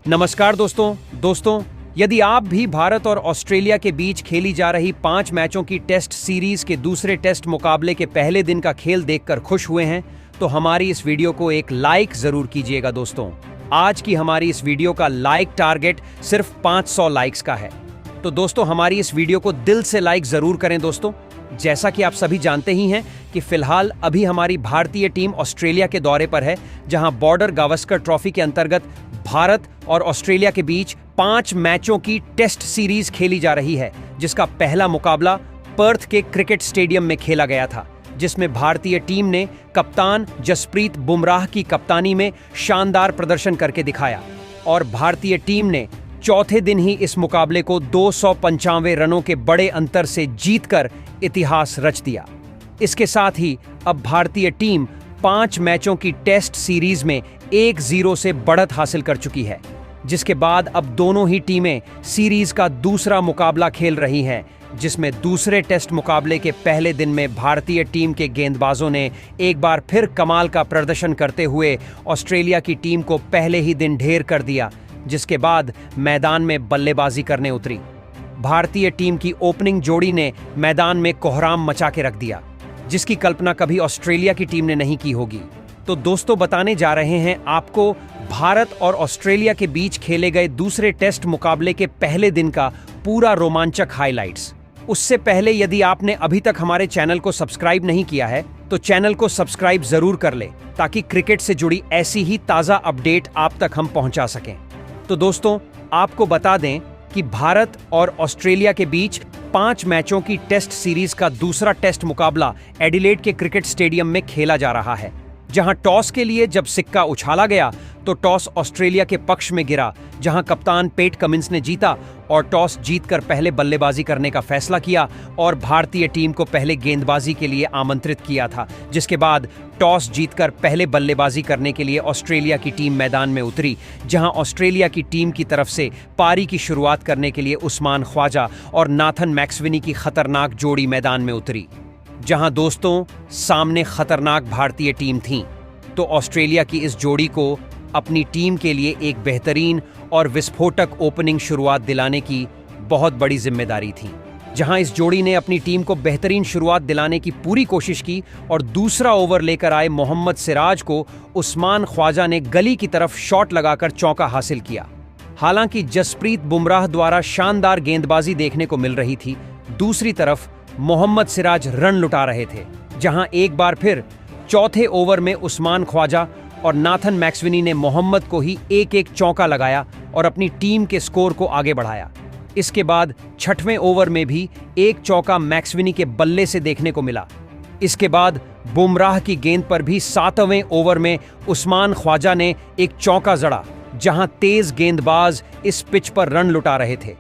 नमस्कार दोस्तों, यदि आप भी भारत और ऑस्ट्रेलिया के बीच खेली जा रही 5 मैचों की टेस्ट सीरीज के दूसरे टेस्ट मुकाबले के पहले दिन का खेल देखकर खुश हुए हैं, तो हमारी इस वीडियो को एक लाइक जरूर कीजिएगा दोस्तों। आज की हमारी इस वीडियो का लाइक टारगेट सिर्फ 500 लाइक्स का है। तो दोस्तों, हमारी इस वीडियो को दिल से लाइक जरूर करें दोस्तों। जैसा कि आप सभी जानते ही हैं कि फिलहाल अभी हमारी भारतीय टीम ऑस्ट्रेलिया के दौरे पर है, जहां बॉर्डर गावस्कर ट्रॉफी के अंतर्गत भारत और ऑस्ट्रेलिया के बीच 5 मैचों की टेस्ट सीरीज खेली जा रही है, जिसका पहला मुकाबला पर्थ के क्रिकेट स्टेडियम में खेला गया था, जिसमें भारतीय टीम ने कप्तान जसप्रीत बुमराह की कप्तानी में शानदार प्रदर्शन करके दिखाया और भारतीय टीम ने चौथे दिन ही इस मुकाबले को 295 रनों के बड़े अंतर से जीतकर इतिहास रच दिया। इसके साथ ही अब भारतीय टीम 5 मैचों की टेस्ट सीरीज में 1-0 से बढ़त हासिल कर चुकी है, जिसके बाद अब दोनों ही टीमें सीरीज का दूसरा मुकाबला खेल रही हैं, जिसमें दूसरे टेस्ट मुकाबले के पहले दिन में भारतीय टीम के गेंदबाजों ने एक बार फिर कमाल का प्रदर्शन करते हुए ऑस्ट्रेलिया की टीम को पहले ही दिन ढेर कर दिया, जिसके बाद मैदान में बल्लेबाजी करने उतरी। भारतीय टीम की ओपनिंग जोड़ी ने मैदान में कोहराम मचा के रख दिया, जिसकी कल्पना कभी ऑस्ट्रेलिया की टीम ने नहीं की होगी। तो दोस्तों, बताने जा रहे हैं आपको भारत और ऑस्ट्रेलिया के बीच खेले गए दूसरे टेस्ट मुकाबले के पहले दिन का पूरा रोमांचक हाइलाइट्स। उससे पहले यदि आपने अभी तक हमारे चैनल को सब्सक्राइब नहीं किया है, तो चैनल को सब्सक्राइब जरूर कर ले, ताकि क्रिकेट से जुड़ी ऐसी ही ताज़ा अपडेट आप तक हम पहुंचा सकें। तो दोस्तों, आपको बता दें कि भारत और ऑस्ट्रेलिया के बीच 5 मैचों की टेस्ट सीरीज का दूसरा टेस्ट मुकाबला एडिलेड के क्रिकेट स्टेडियम में खेला जा रहा है, जहां टॉस के लिए जब सिक्का उछाला गया तो टॉस ऑस्ट्रेलिया के पक्ष में गिरा, जहां कप्तान पैट कमिंस ने जीता और टॉस जीतकर पहले बल्लेबाजी करने का फैसला किया और भारतीय टीम को पहले गेंदबाजी के लिए आमंत्रित किया था, जिसके बाद टॉस जीतकर पहले बल्लेबाजी करने के लिए ऑस्ट्रेलिया की टीम मैदान में उतरी, जहां ऑस्ट्रेलिया की टीम की तरफ से पारी की शुरुआत करने के लिए उस्मान ख्वाजा और नाथन मैक्सवेनी की खतरनाक जोड़ी मैदान में उतरी। जहां दोस्तों, सामने खतरनाक भारतीय टीम थी, तो ऑस्ट्रेलिया की इस जोड़ी को अपनी टीम के लिए एक बेहतरीन और विस्फोटक ओपनिंग शुरुआत दिलाने की बहुत बड़ी जिम्मेदारी थी। जहां इस जोड़ी ने अपनी टीम को बेहतरीन शुरुआत दिलाने की पूरी कोशिश की और दूसरा ओवर लेकर आए मोहम्मद सिराज को उस्मान ख्वाजा ने गली की तरफ शॉट लगाकर चौका हासिल किया। हालांकि जसप्रीत बुमराह द्वारा शानदार गेंदबाजी देखने को मिल रही थी, दूसरी तरफ मोहम्मद सिराज रन लुटा रहे थे, जहां एक बार फिर चौथे ओवर में उस्मान ख्वाजा और नाथन मैक्सवेनी ने मोहम्मद को ही एक चौका लगाया और अपनी टीम के स्कोर को आगे बढ़ाया। इसके बाद छठवें ओवर में भी एक चौका मैक्सवेनी के बल्ले से देखने को मिला। इसके बाद बुमराह की गेंद पर भी 7वें ओवर में उस्मान ख्वाजा ने एक चौका जड़ा, जहां तेज गेंदबाज इस पिच पर रन लुटा रहे थे।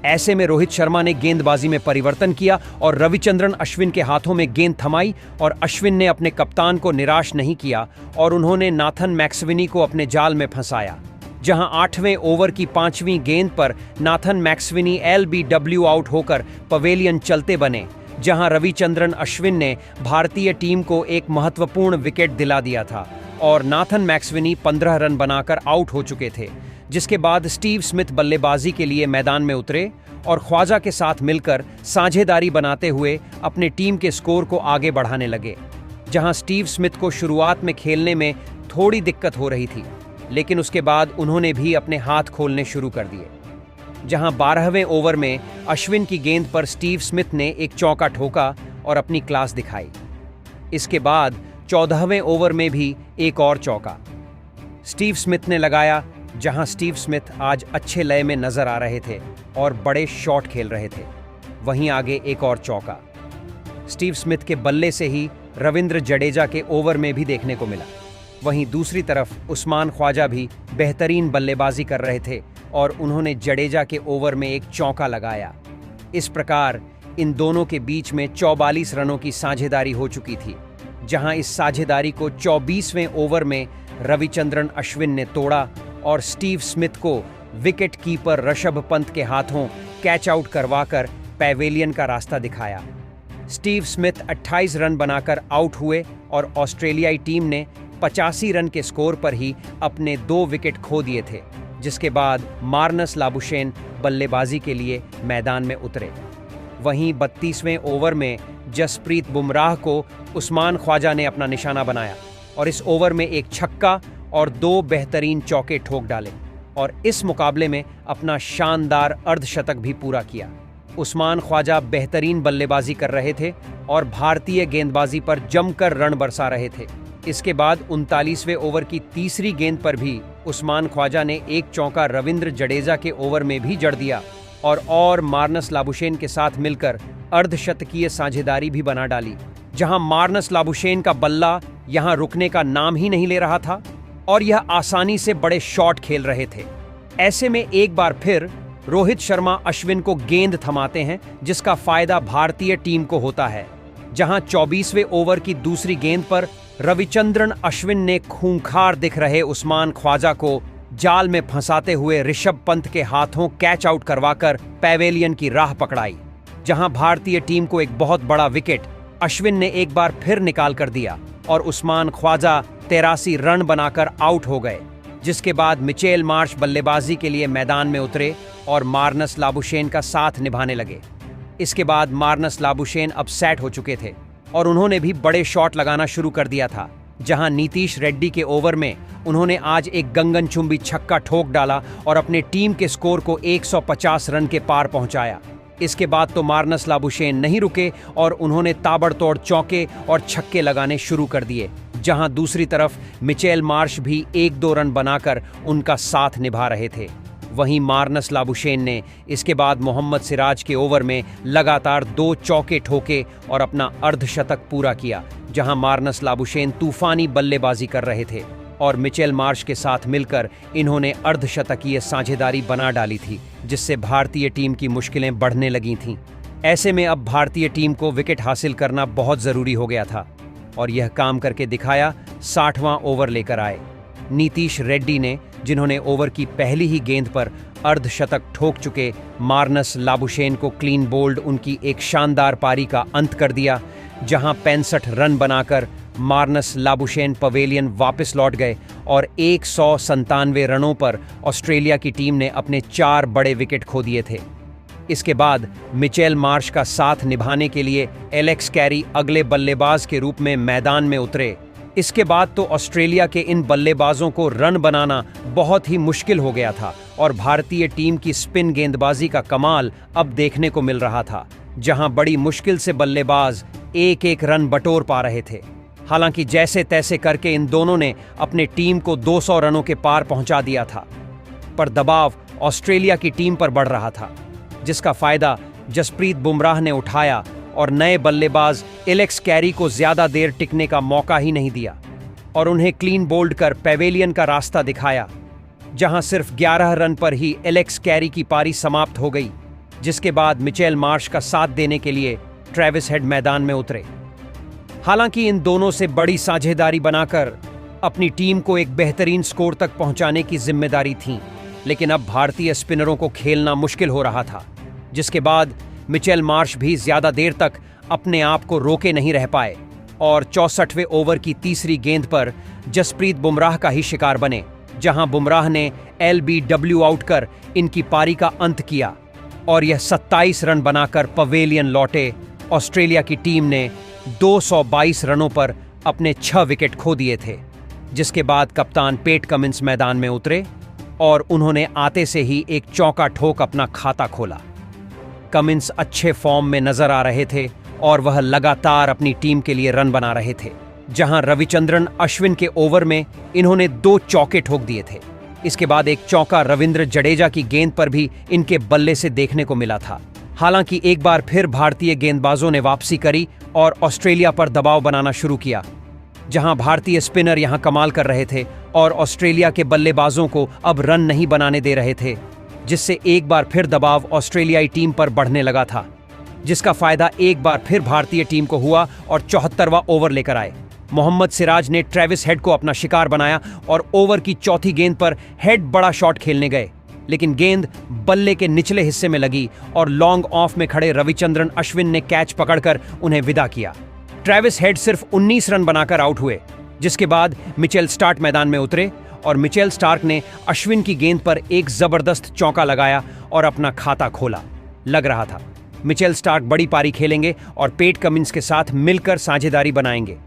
ऐसे में रोहित शर्मा ने गेंदबाजी में परिवर्तन किया और रविचंद्रन अश्विन के हाथों में गेंद थमाई और अश्विन ने अपने कप्तान को निराश नहीं किया और उन्होंने नाथन मैक्सवेनी को अपने जाल में फंसाया। जहां 8वें ओवर की 5वीं गेंद पर नाथन मैक्सवेनी LBW आउट होकर पवेलियन चलते बने, जहां रविचंद्रन अश्विन ने भारतीय टीम को एक महत्वपूर्ण विकेट दिला दिया था और नाथन मैक्सवेनी 15 रन बनाकर आउट हो चुके थे। जिसके बाद स्टीव स्मिथ बल्लेबाजी के लिए मैदान में उतरे और ख्वाजा के साथ मिलकर साझेदारी बनाते हुए अपने टीम के स्कोर को आगे बढ़ाने लगे। जहां स्टीव स्मिथ को शुरुआत में खेलने में थोड़ी दिक्कत हो रही थी, लेकिन उसके बाद उन्होंने भी अपने हाथ खोलने शुरू कर दिए। जहां 12वें ओवर में अश्विन की गेंद पर स्टीव स्मिथ ने एक चौका ठोका और अपनी क्लास दिखाई। इसके बाद 14वें ओवर में भी एक और चौका स्टीव स्मिथ ने लगाया, जहां स्टीव स्मिथ आज अच्छे लय में नजर आ रहे थे और बड़े शॉट खेल रहे थे। वहीं आगे एक और चौका स्टीव स्मिथ के बल्ले से ही रविंद्र जडेजा के ओवर में भी देखने को मिला। वहीं दूसरी तरफ उस्मान ख्वाजा भी बेहतरीन बल्लेबाजी कर रहे थे और उन्होंने जडेजा के ओवर में एक चौका लगाया। इस प्रकार इन दोनों के बीच में 44 रनों की साझेदारी हो चुकी थी, जहां इस साझेदारी को 24वें ओवर में रविचंद्रन अश्विन ने तोड़ा और स्टीव स्मिथ को विकेट कीपर ऋषभ पंत के हाथों कैच आउट करवाकर पैवेलियन का रास्ता दिखाया। स्टीव स्मिथ 28 रन बनाकर आउट हुए और ऑस्ट्रेलियाई टीम ने 85 रन के स्कोर पर ही अपने 2 विकेट खो दिए थे, जिसके बाद मार्नस लाबुशेन बल्लेबाजी के लिए मैदान में उतरे। वहीं 32वें ओवर में जसप्रीत बुमराह को उस्मान ख्वाजा ने अपना निशाना बनाया और इस ओवर में एक छक्का और 2 बेहतरीन चौके ठोक डाले और इस मुकाबले में अपना शानदार अर्धशतक भी पूरा किया। उस्मान ख्वाजा बेहतरीन बल्लेबाजी कर रहे थे और भारतीय गेंदबाजी पर जमकर रन बरसा रहे थे। इसके बाद 39वें ओवर की तीसरी गेंद पर भी उस्मान ख्वाजा ने एक चौका रविंद्र जडेजा के ओवर में भी जड़ दिया और मार्नस लाबुशेन के साथ मिलकर अर्धशतकीय साझेदारी भी बना डाली, जहां मार्नस लाबुशेन का बल्ला यहां रुकने का नाम ही नहीं ले रहा था और यह आसानी से बड़े शॉट खेल रहे थे। ऐसे में एक बार फिर रोहित शर्मा अश्विन को गेंद थमाते हैं, जिसका फायदा भारतीय टीम को होता है, जहां 24वें ओवर की दूसरी गेंद पर रविचंद्रन अश्विन ने खूंखार दिख रहे उस्मान ख्वाजा को जाल में फंसाते हुए ऋषभ पंत के हाथों कैच आउट करवाकर पैवेलियन की राह पकड़ाई, जहां भारतीय टीम को एक बहुत बड़ा विकेट अश्विन ने एक बार फिर निकाल कर दिया और उस्मान ख्वाजा 83 रन बनाकर आउट हो गए। जिसके बाद मिचेल मार्श बल्लेबाजी के लिए मैदान में उतरे और मार्नस लाबुशेन का साथ निभाने लगे। इसके बाद मार्नस लाबुशेन अब सेट हो चुके थे और उन्होंने भी बड़े शॉट लगाना शुरू कर दिया था, जहां नीतीश रेड्डी के ओवर में उन्होंने आज एक गगनचुंबी छक्का ठोक डाला और अपने टीम के स्कोर को 150 रन के पार पहुंचाया। इसके बाद तो मार्नस लाबुशेन नहीं रुके और उन्होंने ताबड़तोड़ चौके और छक्के लगाने शुरू कर दिए, जहां दूसरी तरफ मिचेल मार्श भी 1-2 रन बनाकर उनका साथ निभा रहे थे। वहीं मार्नस लाबुशेन ने इसके बाद मोहम्मद सिराज के ओवर में लगातार 2 चौके ठोके और अपना अर्धशतक पूरा किया, जहां मार्नस लाबुशेन तूफानी बल्लेबाजी कर रहे थे और मिचेल मार्श के साथ मिलकर इन्होंने अर्धशतकीय साझेदारी बना डाली थी, जिससे भारतीय टीम की मुश्किलें बढ़ने लगी थीं। ऐसे में अब भारतीय टीम को विकेट हासिल करना बहुत ज़रूरी हो गया था और यह काम करके दिखाया। 60वां ओवर लेकर आए नीतीश रेड्डी ने, जिन्होंने ओवर की पहली ही गेंद पर अर्धशतक ठोक चुके मार्नस लाबुशेन को क्लीन बोल्ड उनकी एक शानदार पारी का अंत कर दिया, जहां 65 रन बनाकर मार्नस लाबुशेन पवेलियन वापस लौट गए और 197 रनों पर ऑस्ट्रेलिया की टीम ने अपने 4 बड़े विकेट खो दिए थे। इसके बाद मिचेल मार्श का साथ निभाने के लिए एलेक्स कैरी अगले बल्लेबाज के रूप में मैदान में उतरे। इसके बाद तो ऑस्ट्रेलिया के इन बल्लेबाजों को रन बनाना बहुत ही मुश्किल हो गया था और भारतीय टीम की स्पिन गेंदबाजी का कमाल अब देखने को मिल रहा था, जहां बड़ी मुश्किल से बल्लेबाज एक रन बटोर पा रहे थे। हालांकि जैसे तैसे करके इन दोनों ने अपने टीम को 200 रनों के पार पहुंचा दिया था, पर दबाव ऑस्ट्रेलिया की टीम पर बढ़ रहा था, जिसका फायदा जसप्रीत बुमराह ने उठाया और नए बल्लेबाज एलेक्स कैरी को ज्यादा देर टिकने का मौका ही नहीं दिया और उन्हें क्लीन बोल्ड कर पैवेलियन का रास्ता दिखाया, जहां सिर्फ 11 रन पर ही एलेक्स कैरी की पारी समाप्त हो गई। जिसके बाद मिचेल मार्श का साथ देने के लिए ट्रेविस हेड मैदान में उतरे। हालांकि इन दोनों से बड़ी साझेदारी बनाकर अपनी टीम को एक बेहतरीन स्कोर तक पहुंचाने की जिम्मेदारी थी, लेकिन अब भारतीय स्पिनरों को खेलना मुश्किल हो रहा था, जिसके बाद मिचेल मार्श भी ज्यादा देर तक अपने आप को रोके नहीं रह पाए और 64वें ओवर की तीसरी गेंद पर जसप्रीत बुमराह का ही शिकार बने, जहां बुमराह ने LBW आउट कर इनकी पारी का अंत किया और यह 27 रन बनाकर पवेलियन लौटे। ऑस्ट्रेलिया की टीम ने 222 रनों पर अपने 6 विकेट खो दिए थे, जिसके बाद कप्तान पेट कमिंस मैदान में उतरे और उन्होंने आते से ही एक चौका ठोक अपना खाता खोला। कमिंस अच्छे फॉर्म में नजर आ रहे थे और वह लगातार अपनी टीम के लिए रन बना रहे थे, जहां रविचंद्रन अश्विन के ओवर में इन्होंने 2 चौके ठोक दिए थे। इसके बाद एक चौका रविंद्र जडेजा की गेंद पर भी इनके बल्ले से देखने को मिला था। हालांकि एक बार फिर भारतीय गेंदबाजों ने वापसी करी और ऑस्ट्रेलिया पर दबाव बनाना शुरू किया, जहां भारतीय स्पिनर यहां कमाल कर रहे थे और ऑस्ट्रेलिया के बल्लेबाजों को अब रन नहीं बनाने दे रहे थे, जिससे एक बार फिर दबाव ऑस्ट्रेलियाई टीम पर बढ़ने लगा था, जिसका फायदा एक बार फिर भारतीय टीम को हुआ और 74वां ओवर लेकर आए। मोहम्मद सिराज ने ट्रेविस हेड को अपना शिकार बनाया और ओवर की चौथी गेंद पर हेड बड़ा शॉट खेलने गए, लेकिन गेंद बल्ले के निचले हिस्से में लगी और लॉन्ग ऑफ में खड़े रविचंद्रन अश्विन ने कैच पकड़कर उन्हें विदा किया। ट्रेविस हेड सिर्फ 19 रन बनाकर आउट हुए, जिसके बाद मिचेल स्टार्ट मैदान में उतरे और मिचेल स्टार्क ने अश्विन की गेंद पर एक जबरदस्त चौका लगाया और अपना खाता खोला। लग रहा था मिचेल स्टार्क बड़ी पारी खेलेंगे और पेट कमिंस के साथ मिलकर साझेदारी बनाएंगे,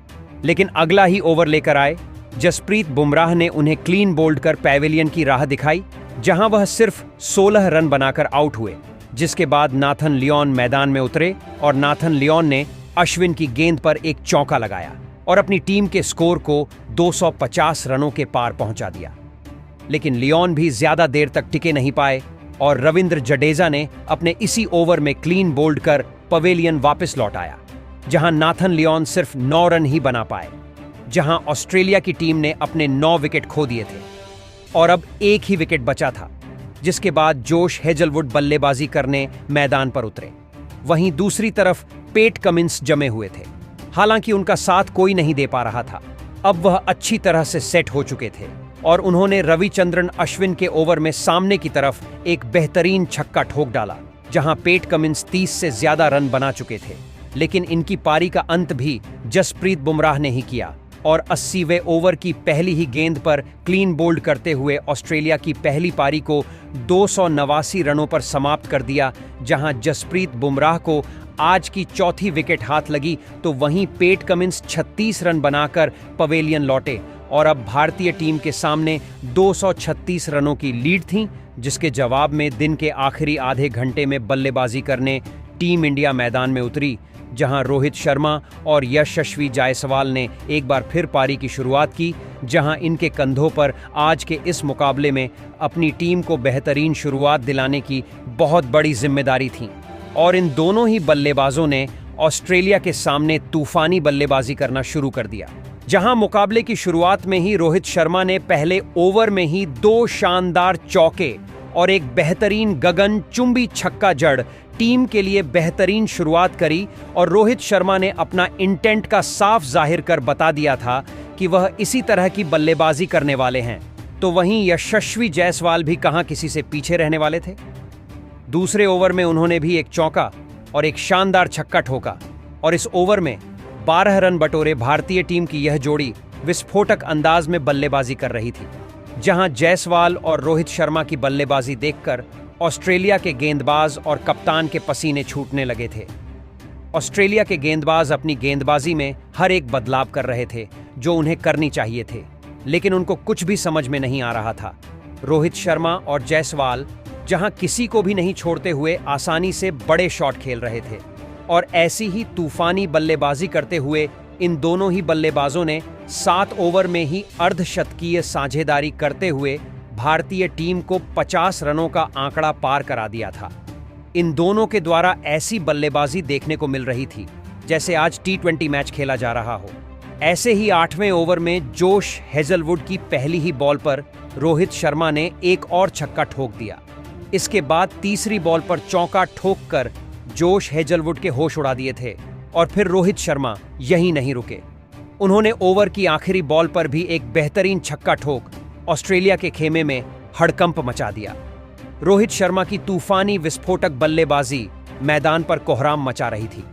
लेकिन अगला ही ओवर लेकर आए। जसप्रीत बुमराह ने उन्हें क्लीन बोल्ड कर पैवेलियन की राह दिखाई, जहां वह सिर्फ 16 रन बनाकर आउट हुए, जिसके बाद नाथन लियोन मैदान में उतरे और नाथन लियोन ने अश्विन की गेंद पर एक चौका लगाया और अपनी टीम के स्कोर को 250 रनों के पार पहुंचा दिया। लेकिन लियोन भी ज्यादा देर तक टिके नहीं पाए और रविंद्र जडेजा ने अपने इसी ओवर में क्लीन बोल्ड कर पवेलियन वापस लौट आया, जहां नाथन लियोन सिर्फ 9 रन ही बना पाए, जहां ऑस्ट्रेलिया की टीम ने अपने 9 विकेट खो दिए थे और अब एक ही विकेट बचा था, जिसके बाद जोश हेजलवुड बल्लेबाजी करने मैदान पर उतरे। वहीं दूसरी तरफ पेट कमिंस जमे हुए थे। हालांकि उनका साथ कोई नहीं दे पा रहा था। अब वह अच्छी तरह से सेट हो चुके थे और उन्होंने रविचंद्रन अश्विन के ओवर में सामने की तरफ एक बेहतरीन छक्का ठोक डाला, जहां पेट कमिंस 30 से ज्यादा रन बना चुके थे। लेकिन इनकी पारी का अंत भी जसप्रीत बुमराह ने ही किया और 80वें ओवर की पहली ही गेंद पर क्लीन बोल्ड करते हुए ऑस्ट्रेलिया की पहली पारी को 289 रनों पर समाप्त कर दिया। जहां जसप्रीत बुमराह को आज की चौथी विकेट हाथ लगी, तो वहीं पेट कमिंस 36 रन बनाकर पवेलियन लौटे और अब भारतीय टीम के सामने 236 रनों की लीड थी, जिसके जवाब में दिन के आखिरी आधे घंटे में बल्लेबाजी करने टीम इंडिया मैदान में उतरी, जहां रोहित शर्मा और यशस्वी जायसवाल ने एक बार फिर पारी की शुरुआत की, जहां इनके कंधों पर आज के इस मुकाबले में अपनी टीम को बेहतरीन शुरुआत दिलाने की बहुत बड़ी जिम्मेदारी थी। और इन दोनों ही बल्लेबाजों ने ऑस्ट्रेलिया के सामने तूफानी बल्लेबाजी करना शुरू कर दिया, जहां मुकाबले की शुरुआत में ही रोहित शर्मा ने पहले ओवर में ही 2 शानदार चौके और एक बेहतरीन गगनचुंबी छक्का जड़ टीम के लिए बेहतरीन शुरुआत करी और रोहित शर्मा ने अपना इंटेंट का साफ जाहिर कर बता दिया था कि वह इसी तरह की बल्लेबाजी करने वाले हैं। तो वहीं यशस्वी जायसवाल भी कहां किसी से पीछे रहने वाले थे। दूसरे ओवर में उन्होंने भी एक चौका और एक शानदार छक्का ठोका और इस ओवर में 12 रन बटोरे भारतीय टीम की यह जोड़ी विस्फोटक अंदाज में बल्लेबाजी कर रही थी, जहां जायसवाल और रोहित शर्मा की बल्लेबाजी देखकर ऑस्ट्रेलिया के गेंदबाज और कप्तान के पसीने छूटने लगे थे। ऑस्ट्रेलिया के गेंदबाज अपनी गेंदबाजी में हर एक बदलाव कर रहे थे जो उन्हें करनी चाहिए थे, लेकिन उनको कुछ भी समझ में नहीं आ रहा था। रोहित शर्मा और जायसवाल जहां किसी को भी नहीं छोड़ते हुए आसानी से बड़े शॉट खेल रहे थे और ऐसी ही तूफानी बल्लेबाजी करते हुए इन दोनों ही बल्लेबाजों ने 7 ओवर में ही अर्धशतकीय साझेदारी करते हुए भारतीय टीम को 50 रनों का आंकड़ा पार करा दिया था। इन दोनों के द्वारा ऐसी बल्लेबाजी देखने को मिल रही थी जैसे आज T20 मैच खेला जा रहा हो। ऐसे ही 8वें ओवर में जोश हेजलवुड की पहली ही बॉल पर रोहित शर्मा ने एक और छक्का ठोक दिया। इसके बाद तीसरी बॉल पर चौका ठोककर जोश हेजलवुड के होश उड़ा दिए थे और फिर रोहित शर्मा यहीं नहीं रुके। उन्होंने ओवर की आखिरी बॉल पर भी एक बेहतरीन छक्का ठोक ऑस्ट्रेलिया के खेमे में हड़कंप मचा दिया। रोहित शर्मा की तूफानी विस्फोटक बल्लेबाजी मैदान पर कोहराम मचा रही थी।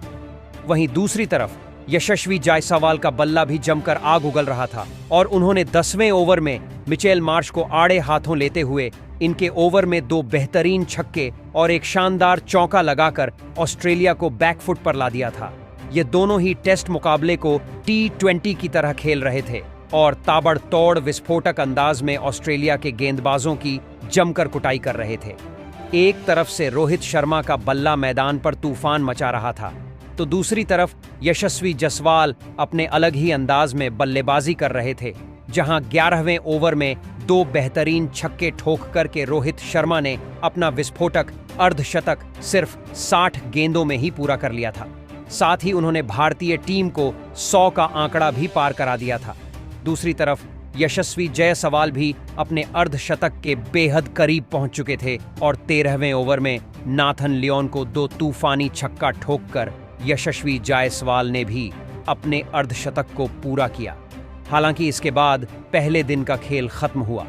वहीं दूसरी तरफ यशस्वी जायसवाल का बल्ला भी जमकर आग उगल रहा था और उन्होंने 10वें ओवर में मिचेल मार्श को आड़े हाथों लेते हुए इनके ओवर में 2 बेहतरीन छक्के और एक शानदार चौका लगाकर ऑस्ट्रेलिया को बैकफुट पर ला दिया था। ये दोनों ही टेस्ट मुकाबले को T20 की तरह खेल रहे थे और ताबड़तोड़ विस्फोटक अंदाज में ऑस्ट्रेलिया के गेंदबाजों की जमकर कुटाई कर रहे थे। एक तरफ से रोहित शर्मा का बल्ला मैदान पर तूफान मचा रहा था, तो दूसरी तरफ यशस्वी जायसवाल अपने अलग ही अंदाज में बल्लेबाजी कर रहे थे, जहां 11वें ओवर में 2 बेहतरीन छक्के ठोक करके रोहित शर्मा ने अपना विस्फोटक अर्धशतक सिर्फ 60 गेंदों में ही पूरा कर लिया था। साथ ही उन्होंने भारतीय टीम को 100 का आंकड़ा भी पार करा दिया था। दूसरी तरफ यशस्वी जायसवाल भी अपने अर्धशतक के बेहद करीब पहुंच चुके थे और 13वें ओवर में नाथन लियोन को 2 तूफानी छक्का ठोककर यशस्वी जायसवाल ने भी अपने अर्धशतक को पूरा किया। हालांकि इसके बाद पहले दिन का खेल खत्म हुआ।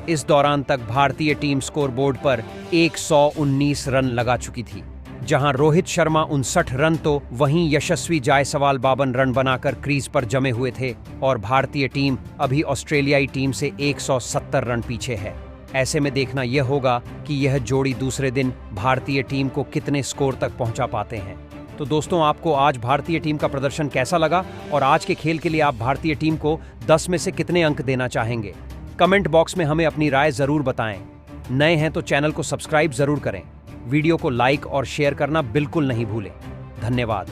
इस दौरान तक भारतीय टीम स्कोरबोर्ड पर 119 रन लगा चुकी थी। जहां रोहित शर्मा 59 रन तो वहीं यशस्वी जायसवाल 52 रन बनाकर क्रीज पर जमे हुए थे और भारतीय टीम अभी ऑस्ट्रेलियाई टीम से 170 रन पीछे है। ऐसे में देखना यह होगा कि यह जोड़ी दूसरे दिन भारतीय टीम को कितने स्कोर तक पहुंचा पाते हैं। तो दोस्तों, आपको आज भारतीय टीम का प्रदर्शन कैसा लगा और आज के खेल के लिए आप भारतीय टीम को 10 में से कितने अंक देना चाहेंगे? कमेंट बॉक्स में हमें अपनी राय जरूर बताएं। नए हैं तो चैनल को सब्सक्राइब जरूर करें। वीडियो को लाइक और शेयर करना बिल्कुल नहीं भूलें। धन्यवाद।